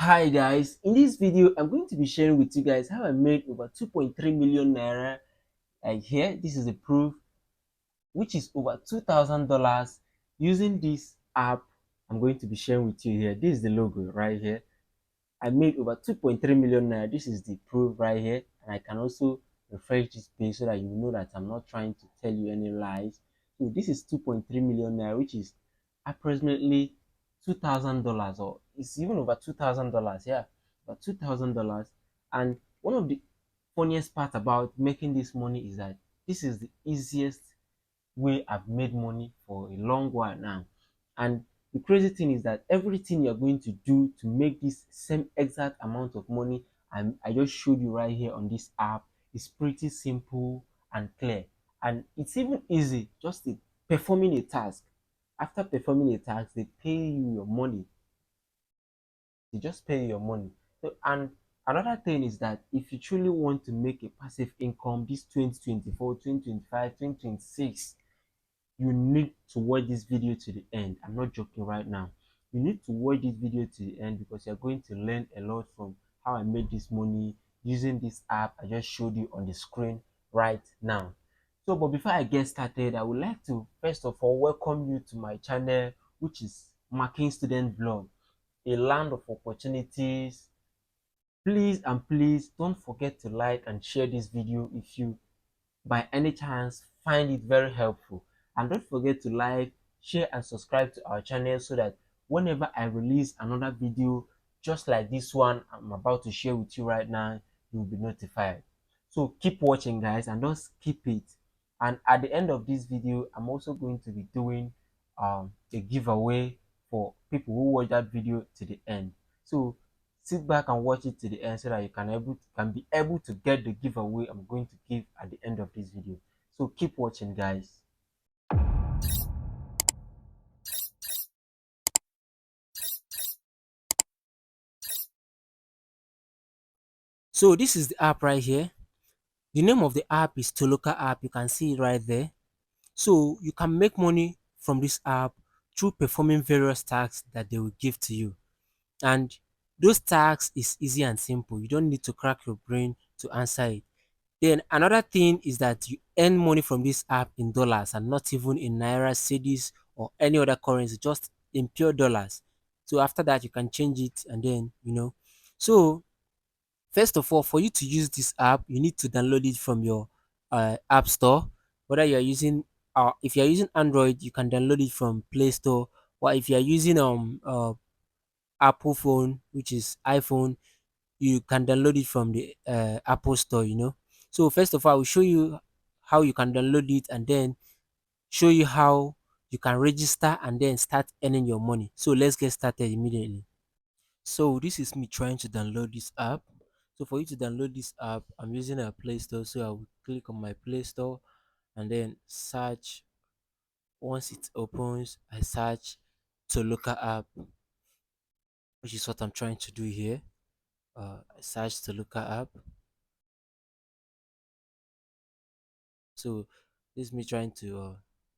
Hi guys, in this video I'm going to be sharing with you guys how I made over 2.3 million naira. Like here, this is the proof, which is over $2,000 using this app. I'm going to be sharing with you here. This is the logo right here. I made over 2.3 million naira. This is the proof right here, and I can also refresh this page so that you know that I'm not trying to tell you any lies. So this is 2.3 million naira, which is approximately $2,000, or it's even over $2,000. Yeah, about $2,000. And one of the funniest part about making this money is that this is the easiest way I've made money for a long while now. And the crazy thing is that everything you're going to do to make this same exact amount of money I just showed you right here on this app is pretty simple and clear. And it's even easy just to performing a task. After performing a task, they pay you your money. They just pay you your money. So, and another thing is that if you truly want to make a passive income this 2024, 2025, 2026, you need to watch this video to the end. I'm not joking right now. You need to watch this video to the end because you're going to learn a lot from how I made this money using this app I just showed you on the screen right now. So, but before I get started, I would like to first of all welcome you to my channel, which is Marking Student Vlog, a land of opportunities. Please and please don't forget to like and share this video if you by any chance find it very helpful, and don't forget to like, share and subscribe to our channel so that whenever I release another video just like this one I'm about to share with you right now, you'll be notified. So keep watching guys and don't skip it. And at the end of this video I'm also going to be doing a giveaway for people who watch that video to the end. So sit back and watch it to the end so that you can be able to get the giveaway I'm going to give at the end of this video. So keep watching guys. So this is the app right here. The name of the app is Toloka app. You can see it right there. So you can make money from this app through performing various tasks that they will give to you. And those tasks is easy and simple. You don't need to crack your brain to answer it. Then another thing is that you earn money from this app in dollars and not even in naira, cedis, or any other currency, just in pure dollars. So after that, you can change it and then, So first of all, for you to use this app, you need to download it from your app store. Whether you're using, if you're using Android, you can download it from Play Store. Or if you're using Apple phone, which is iPhone, you can download it from the Apple Store. So first of all, I will show you how you can download it and then show you how you can register and then start earning your money. So let's get started immediately. So this is me trying to download this app. So for you to download this app, I'm using a Play Store. So I will click on my Play Store and then search. Once it opens, I search Toluca app, which is what I'm trying to do here. I search Toluca app. So this is me trying to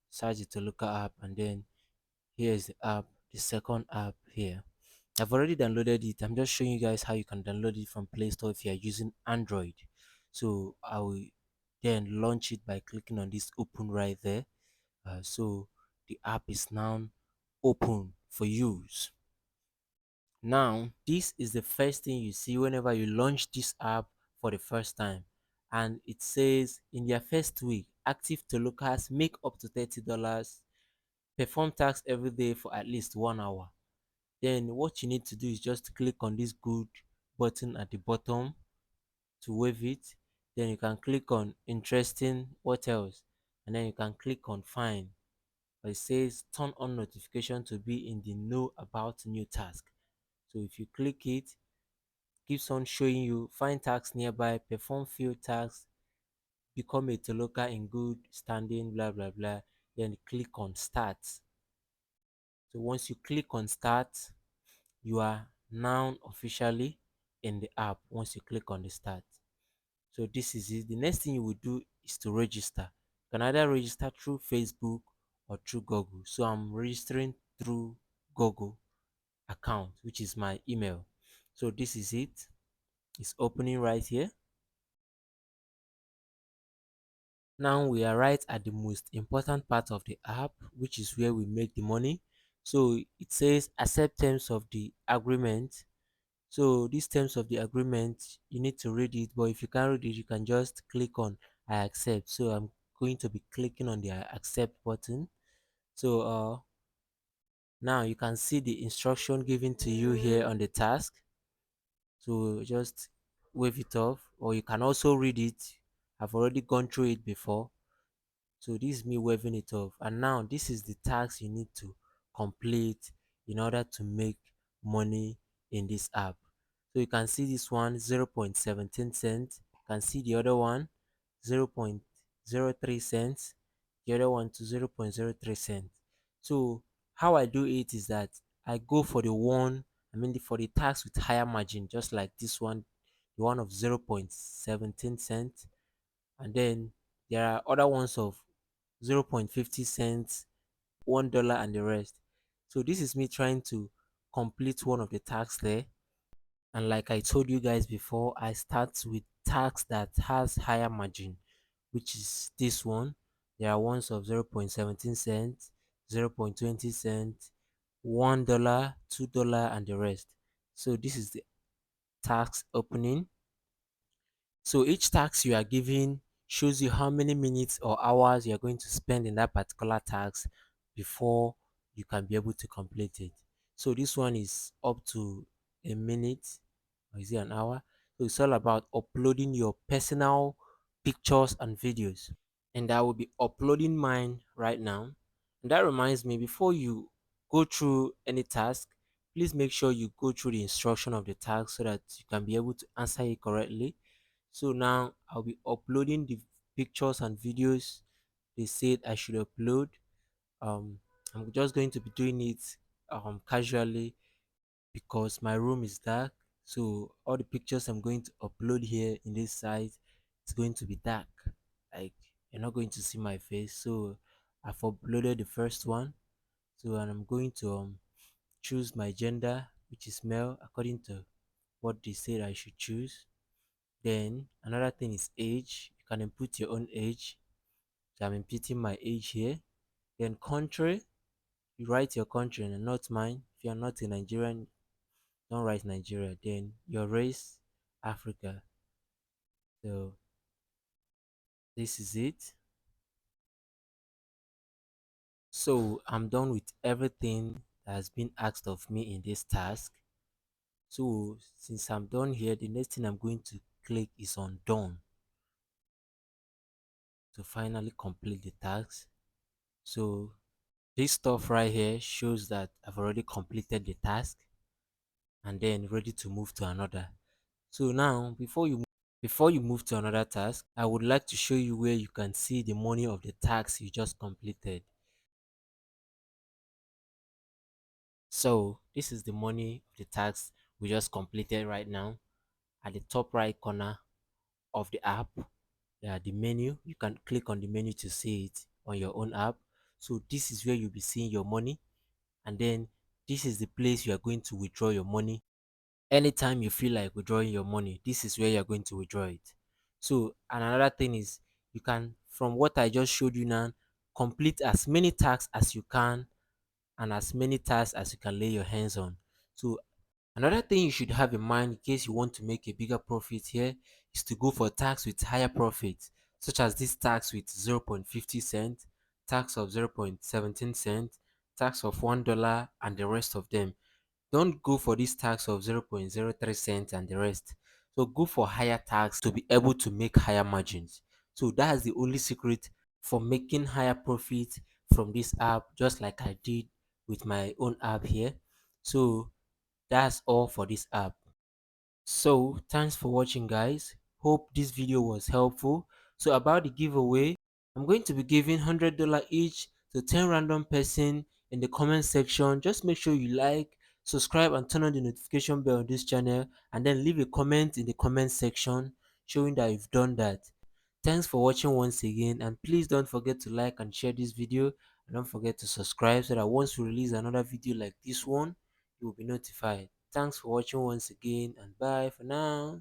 search the Toluca app, and then here is the app, the second app here. I've already downloaded it. I'm just showing you guys how you can download it from Play Store if you are using Android. So I will then launch it by clicking on this open right there. So the app is now open for use. Now, this is the first thing you see whenever you launch this app for the first time. And it says in their first week, active Tolucas make up to $30, perform tasks every day for at least 1 hour. Then what you need to do is just click on this good button at the bottom to wave it. Then you can click on interesting, what else? And then you can click on find. It says turn on notification to be in the know about new task. So if you click it, keeps on showing you find tasks nearby, perform field tasks, become a Toloka in good standing, blah blah blah. Then click on start. So once you click on start, you are now officially in the app once you click on the start. So this is it. The next thing you will do is to register. You can either register through Facebook or through Google. So I'm registering through Google account, which is my email. So this is it. It's opening right here. Now we are right at the most important part of the app, which is where we make the money. So it says accept terms of the agreement. So these terms of the agreement, you need to read it, but if you can't read it, you can just click on I accept. So I'm going to be clicking on the I accept button. So now you can see the instruction given to you here on the task. So just wave it off, or you can also read it. I've already gone through it before. So this is me waving it off. And now this is the task you need to complete in order to make money in this app. So you can see this one 0.17 cents. You can see the other one 0.03 cents. The other one to 0.03 cents. So how I do it is that I go for the one, for the task with higher margin, just like this one, the one of 0.17 cents. And then there are other ones of 0.50 cents, $1, and the rest. So this is me trying to complete one of the tasks there. And like I told you guys before, I start with tax that has higher margin, which is this one. There are ones of 0.17 cents, 0.20 cents, $1, $2, and the rest. So this is the tax opening. So each task you are given shows you how many minutes or hours you are going to spend in that particular task before you can be able to complete it. So this one is up to a minute, or is it an hour? So it's all about uploading your personal pictures and videos. And I will be uploading mine right now. And that reminds me, before you go through any task, please make sure you go through the instruction of the task so that you can be able to answer it correctly. So now I'll be uploading the pictures and videos they said I should upload. Um, I'm just going to be doing it casually because my room is dark. So all the pictures I'm going to upload here in this site is going to be dark. Like you're not going to see my face. So I've uploaded the first one. So and I'm going to choose my gender, which is male, according to what they said I should choose. Then another thing is age. You can input your own age. So I'm inputting my age here. Then country, you write your country and not mine. If you're not a Nigerian, don't write Nigeria. Then your race, Africa. So this is it. So I'm done with everything that has been asked of me in this task. So since I'm done here, the next thing I'm going to click is on done to finally complete the task. So this stuff right here shows that I've already completed the task and then ready to move to another. So now before you move to another task, I would like to show you where you can see the money of the task you just completed. So this is the money of the task we just completed right now. At the top right corner of the app, the menu. You can click on the menu to see it on your own app. So this is where you'll be seeing your money, and then this is the place you are going to withdraw your money. Anytime you feel like withdrawing your money, this is where you're going to withdraw it. So and another thing is, you can, from what I just showed you now, complete as many tasks as you can and as many tasks as you can lay your hands on. So another thing you should have in mind in case you want to make a bigger profit here is to go for tax with higher profit, such as this tax with 0.50 cent, tax of 0.17 cent, tax of $1, and the rest of them. Don't go for this tax of 0.03 cents and the rest. So go for higher tax to be able to make higher margins. So that is the only secret for making higher profit from this app, just like I did with my own app here. So that's all for this app. So thanks for watching, guys. Hope this video was helpful. So about the giveaway, I'm going to be giving $100 each to 10 random person in the comment section. Just make sure you like, subscribe, and turn on the notification bell on this channel, and then leave a comment in the comment section showing that you've done that. Thanks for watching once again, and please don't forget to like and share this video, and don't forget to subscribe so that once we release another video like this one, you will be notified. Thanks for watching once again, and bye for now.